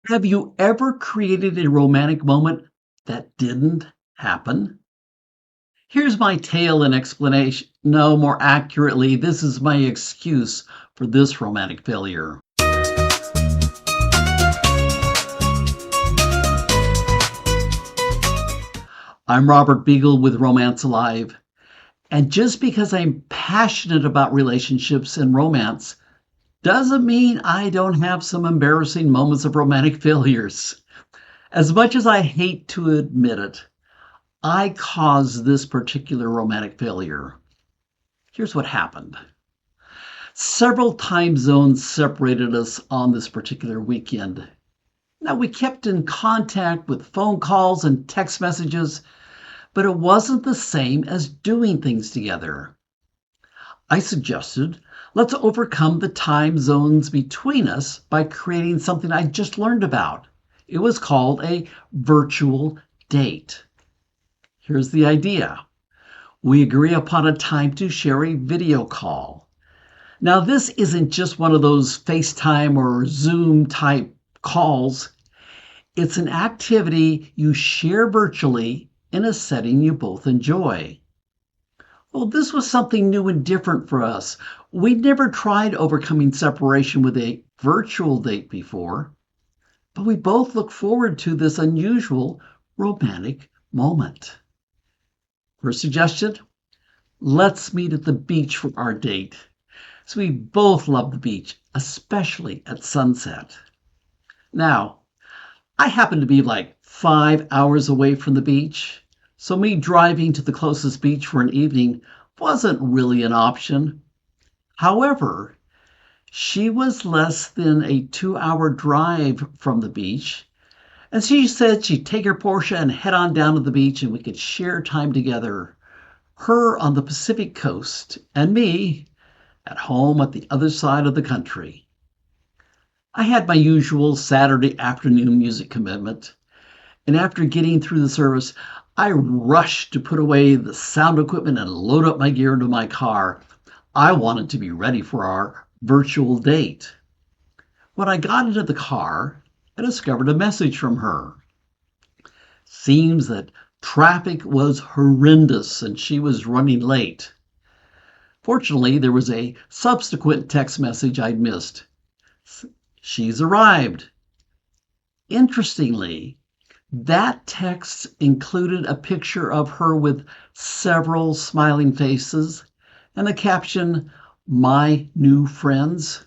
Have you ever created a romantic moment that didn't happen? Here's my tale and explanation. No, more accurately, this is my excuse for this romantic failure. I'm Robert Beagle with Romance Alive. And just because I'm passionate about relationships and romance doesn't mean I don't have some embarrassing moments of romantic failures. As much as I hate to admit it, I caused this particular romantic failure. Here's what happened. Several time zones separated us on this particular weekend. Now, we kept in contact with phone calls and text messages, but it wasn't the same as doing things together. I suggested let's overcome the time zones between us by creating something I just learned about. It was called a virtual date. Here's the idea. We agree upon a time to share a video call. Now, this isn't just one of those FaceTime or Zoom type calls. It's an activity you share virtually in a setting you both enjoy. Well, this was something new and different for us. We'd never tried overcoming separation with a virtual date before, but we both look forward to this unusual romantic moment. First suggestion, let's meet at the beach for our date. So we both love the beach, especially at sunset. Now, I happen to be like 5 hours away from the beach, so me driving to the closest beach for an evening wasn't really an option. However, she was less than a 2 hour drive from the beach, and she said she'd take her Porsche and head on down to the beach and we could share time together. Her on the Pacific coast and me at home at the other side of the country. I had my usual Saturday afternoon music commitment, and after getting through the service, I rushed to put away the sound equipment and load up my gear into my car. I wanted to be ready for our virtual date. When I got into the car, I discovered a message from her. Seems that traffic was horrendous and she was running late. Fortunately, there was a subsequent text message I'd missed. She's arrived. Interestingly, that text included a picture of her with several smiling faces and the caption, "My new friends."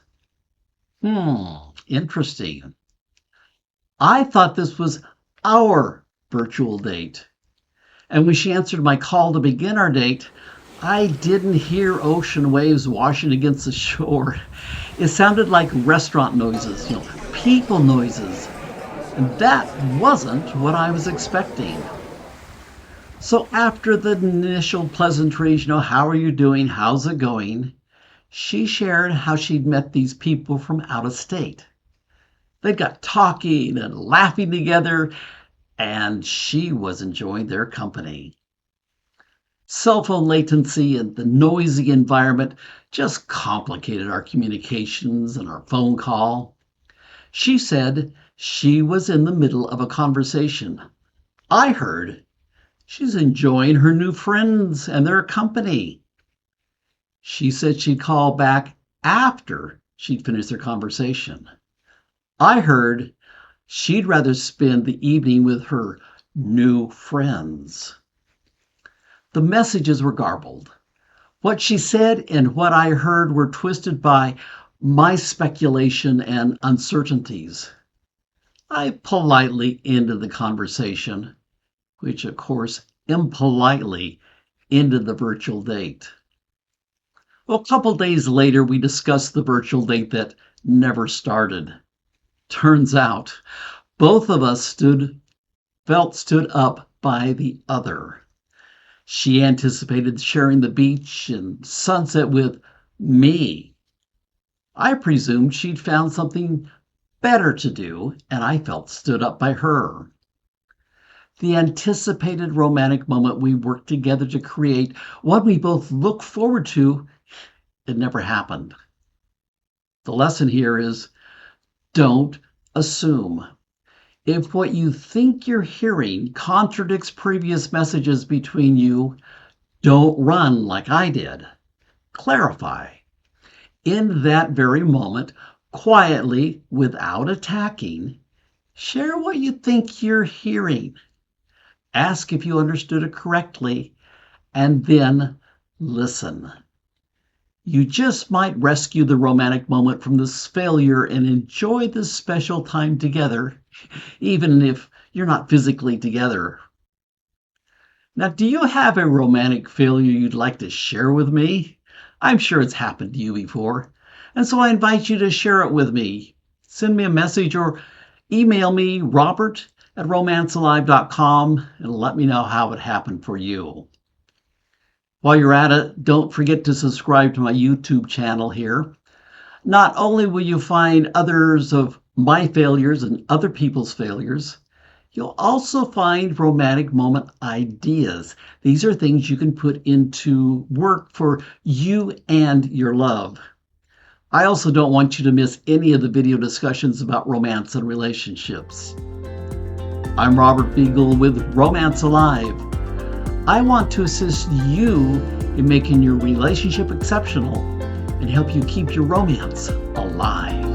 Interesting. I thought this was our virtual date. And when she answered my call to begin our date, I didn't hear ocean waves washing against the shore. It sounded like restaurant noises, people noises. And that wasn't what I was expecting. So after the initial pleasantries, how are you doing? How's it going? She shared how she'd met these people from out of state. They got talking and laughing together, and she was enjoying their company. Cell phone latency and the noisy environment just complicated our communications and our phone call. She said she was in the middle of a conversation. I heard she's enjoying her new friends and their company. She said she'd call back after she'd finished their conversation. I heard she'd rather spend the evening with her new friends. The messages were garbled. What she said and what I heard were twisted by my speculation and uncertainties. I politely ended the conversation, which of course impolitely ended the virtual date. Well, a couple days later, we discussed the virtual date that never started. Turns out, both of us stood up by the other. She anticipated sharing the beach and sunset with me. I presumed she'd found something better to do, and I felt stood up by her. The anticipated romantic moment we worked together to create, one we both look forward to, it never happened. The lesson here is don't assume. If what you think you're hearing contradicts previous messages between you, don't run like I did. Clarify. In that very moment, quietly, without attacking, share what you think you're hearing. Ask if you understood it correctly, and then listen. You just might rescue the romantic moment from this failure and enjoy this special time together, even if you're not physically together. Now, do you have a romantic failure you'd like to share with me? I'm sure it's happened to you before, and so I invite you to share it with me. Send me a message or email me, robert@romancealive.com, and let me know how it happened for you. While you're at it, don't forget to subscribe to my YouTube channel here. Not only will you find others of my failures and other people's failures, you'll also find romantic moment ideas. These are things you can put into work for you and your love. I also don't want you to miss any of the video discussions about romance and relationships. I'm Robert Beagle with Romance Alive. I want to assist you in making your relationship exceptional and help you keep your romance alive.